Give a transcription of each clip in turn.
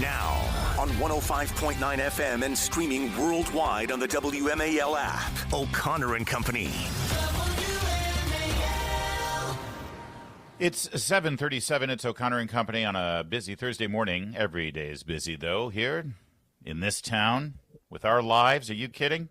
Now on 105.9 FM and streaming worldwide on the WMAL app. O'Connor and Company. It's 7:37. It's O'Connor and Company on a busy Thursday morning. Every day is busy, though, here in this town with our lives. Are you kidding?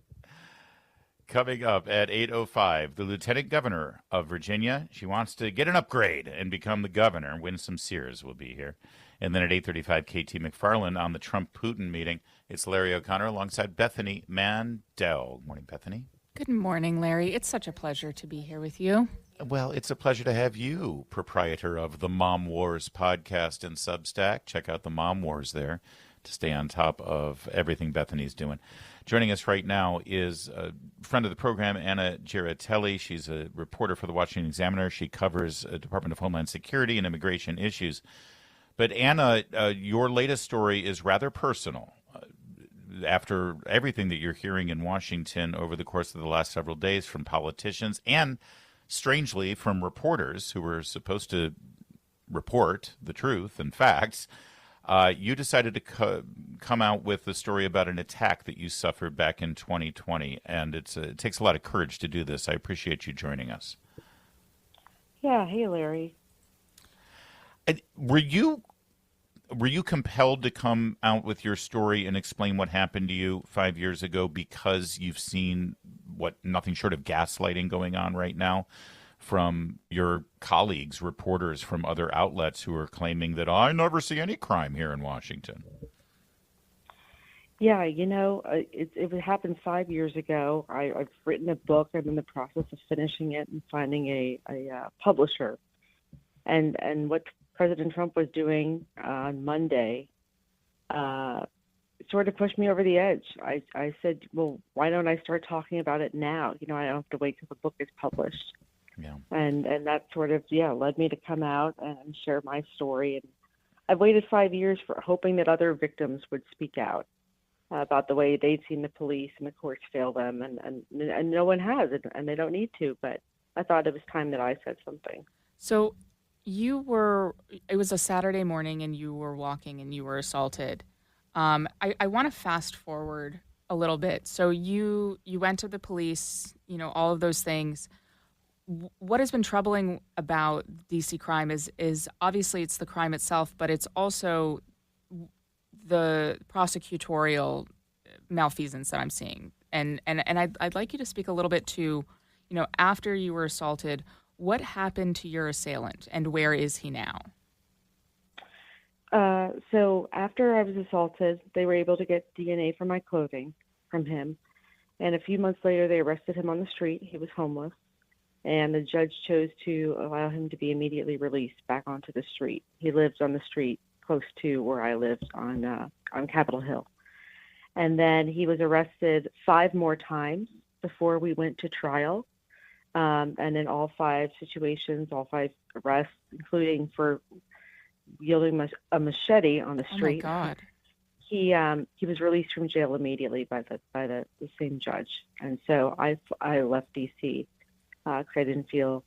Coming up at 8:05, the Lieutenant Governor of Virginia. She wants to get an upgrade and become the governor. Winsome Sears will be here. And then at 8:35, KT McFarland on the Trump-Putin meeting. It's Larry O'Connor alongside Bethany Mandel. Morning, Bethany. Good morning, Larry. It's such a pleasure to be here with you. Well, it's a pleasure to have you, proprietor of the Mom Wars podcast and Substack. Check out the Mom Wars there to stay on top of everything Bethany's doing. Joining us right now is a friend of the program, Anna Giaratelli. She's a reporter for the Washington Examiner. She covers Department of Homeland Security and immigration issues. But Anna, your latest story is rather personal. After everything that you're hearing in Washington over the course of the last several days from politicians and, strangely, from reporters who were supposed to report the truth and facts, you decided to come out with a story about an attack that you suffered back in 2020, and it takes a lot of courage to do this. I appreciate you joining us. Yeah, hey, Larry. Were you compelled to come out with your story and explain what happened to you 5 years ago because you've seen what nothing short of gaslighting going on right now from your colleagues, reporters from other outlets who are claiming that I never see any crime here in Washington? Yeah, it happened 5 years ago. I've written a book. I'm in the process of finishing it and finding a publisher. And what President Trump was doing on Monday sort of pushed me over the edge. I said, well, why don't I start talking about it now? I don't have to wait till the book is published. Yeah. And that sort of, led me to come out and share my story. And I've waited 5 years for hoping that other victims would speak out about the way they'd seen the police and the courts fail them. And no one has, and they don't need to. But I thought it was time that I said something. So it was a Saturday morning and you were walking and you were assaulted. I want to fast forward a little bit. So you went to the police, all of those things. What has been troubling about DC crime is obviously it's the crime itself, but it's also the prosecutorial malfeasance that I'm seeing. And I'd like you to speak a little bit to, after you were assaulted, what happened to your assailant and where is he now? So after I was assaulted, they were able to get DNA from my clothing from him. And a few months later, they arrested him on the street. He was homeless. And the judge chose to allow him to be immediately released back onto the street. He lives on the street close to where I lived on Capitol Hill. And then he was arrested 5 more times before we went to trial. And in all 5 situations, all 5 arrests, including for wielding a machete on the street. Oh my God! He was released from jail immediately by the same judge. And so I left DC because I didn't feel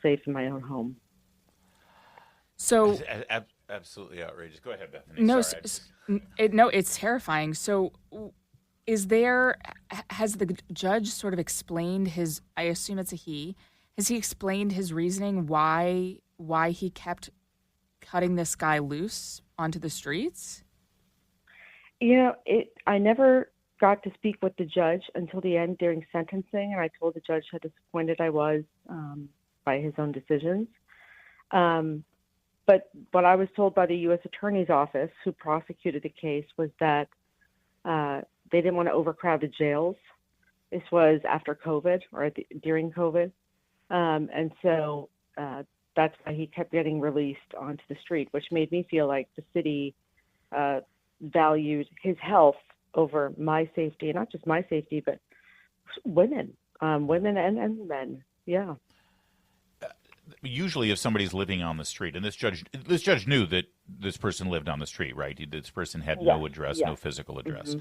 safe in my own home. So absolutely outrageous. Go ahead, Bethany. No, it's terrifying. So. Has the judge sort of explained his, I assume it's a he, has he explained his reasoning why he kept cutting this guy loose onto the streets? I never got to speak with the judge until the end during sentencing, and I told the judge how disappointed I was by his own decisions. But what I was told by the U.S. Attorney's Office, who prosecuted the case, was that they didn't want to overcrowd the jails. This was after COVID or during COVID. And so that's why he kept getting released onto the street, which made me feel like the city valued his health over my safety, and not just my safety, but women and men. Yeah. Usually if somebody's living on the street, and this judge knew that this person lived on the street, right? This person had no address, no physical address. Mm-hmm.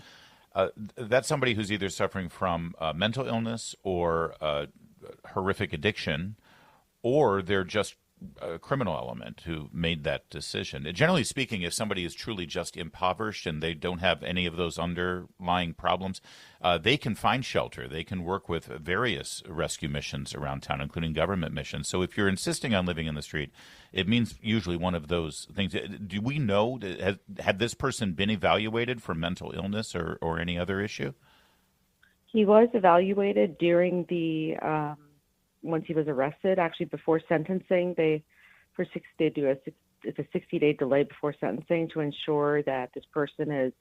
That's somebody who's either suffering from mental illness or horrific addiction, or they're just criminal element who made that decision. Generally speaking, if somebody is truly just impoverished and they don't have any of those underlying problems, they can find shelter. They can work with various rescue missions around town, including government missions. So if you're insisting on living in the street, it means usually one of those things. Do we know, had this person been evaluated for mental illness or any other issue? He was evaluated during the once he was arrested. Actually, before sentencing, it's a 60-day delay before sentencing to ensure that this person is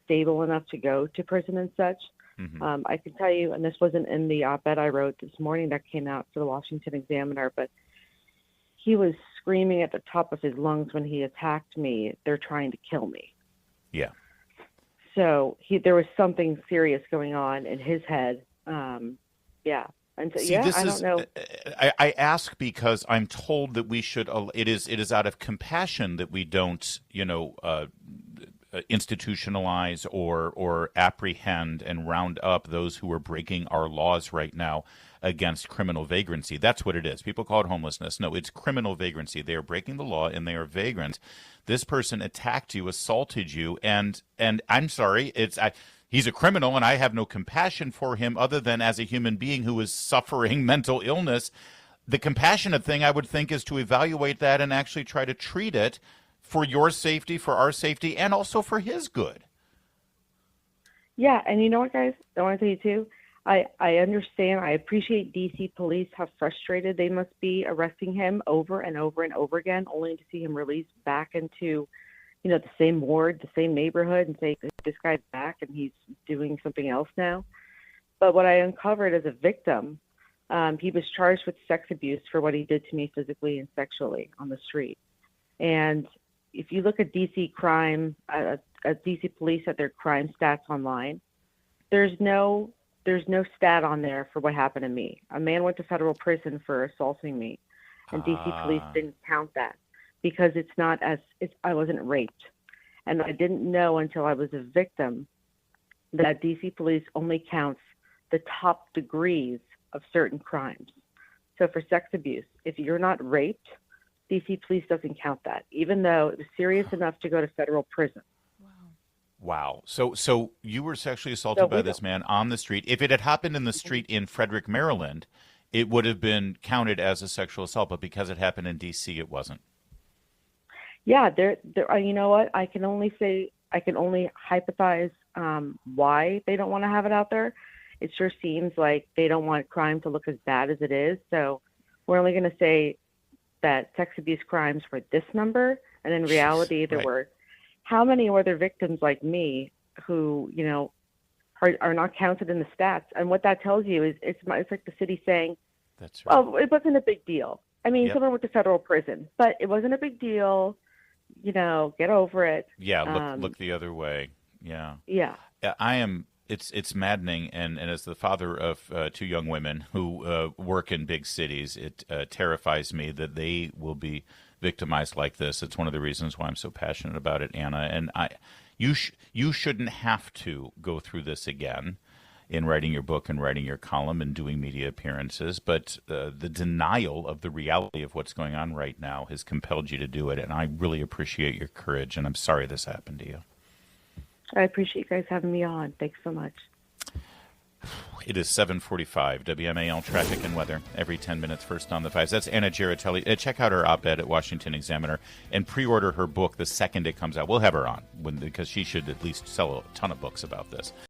stable enough to go to prison and such. Mm-hmm. I can tell you, and this wasn't in the op-ed I wrote this morning that came out for the Washington Examiner, but he was screaming at the top of his lungs when he attacked me, "They're trying to kill me." Yeah. So there was something serious going on in his head. Yeah. And so, See, I don't know. I ask because I'm told that we should. It is out of compassion that we don't, institutionalize or apprehend and round up those who are breaking our laws right now against criminal vagrancy. That's what it is. People call it homelessness. No, it's criminal vagrancy. They are breaking the law and they are vagrants. This person attacked you, assaulted you, and I'm sorry, he's a criminal, and I have no compassion for him other than as a human being who is suffering mental illness. The compassionate thing, I would think, is to evaluate that and actually try to treat it for your safety, for our safety, and also for his good. Yeah, and you know what, guys? I want to tell you, too, I understand, I appreciate D.C. police, how frustrated they must be arresting him over and over and over again, only to see him released back into the same ward, the same neighborhood, and say, this guy's back and he's doing something else now. But what I uncovered as a victim, he was charged with sex abuse for what he did to me physically and sexually on the street. And if you look at DC crime, at DC police at their crime stats online, there's no stat on there for what happened to me. A man went to federal prison for assaulting me, and DC police didn't count that because I wasn't raped. And I didn't know until I was a victim that DC police only counts the top degrees of certain crimes. So for sex abuse, if you're not raped, DC police doesn't count that, even though it was serious enough to go to federal prison. Wow. So you were sexually assaulted by this man on the street. If it had happened in the street in Frederick, Maryland, it would have been counted as a sexual assault, but because it happened in D.C., it wasn't. Yeah, there. You know what? I can only hypothesize why they don't want to have it out there. It sure seems like they don't want crime to look as bad as it is. So we're only going to say that sex abuse crimes were this number, and in reality, there were how many other victims like me who are not counted in the stats. And what that tells you is it's like the city saying, "That's right. Well, it wasn't a big deal." I mean, someone went to federal prison, but it wasn't a big deal. Get over it. Yeah, look the other way. Yeah. Yeah. It's maddening, and as the father of two young women who work in big cities, it terrifies me that they will be victimized like this. It's one of the reasons why I'm so passionate about it, Anna. And you shouldn't have to go through this again in writing your book and writing your column and doing media appearances, but the denial of the reality of what's going on right now has compelled you to do it, and I really appreciate your courage, and I'm sorry this happened to you. I appreciate you guys having me on. Thanks so much. It is 7:45, WMAL traffic and weather, every 10 minutes, first on the fives. That's Anna Giaratelli. Check out her op-ed at Washington Examiner and pre-order her book the second it comes out. We'll have her on because she should at least sell a ton of books about this.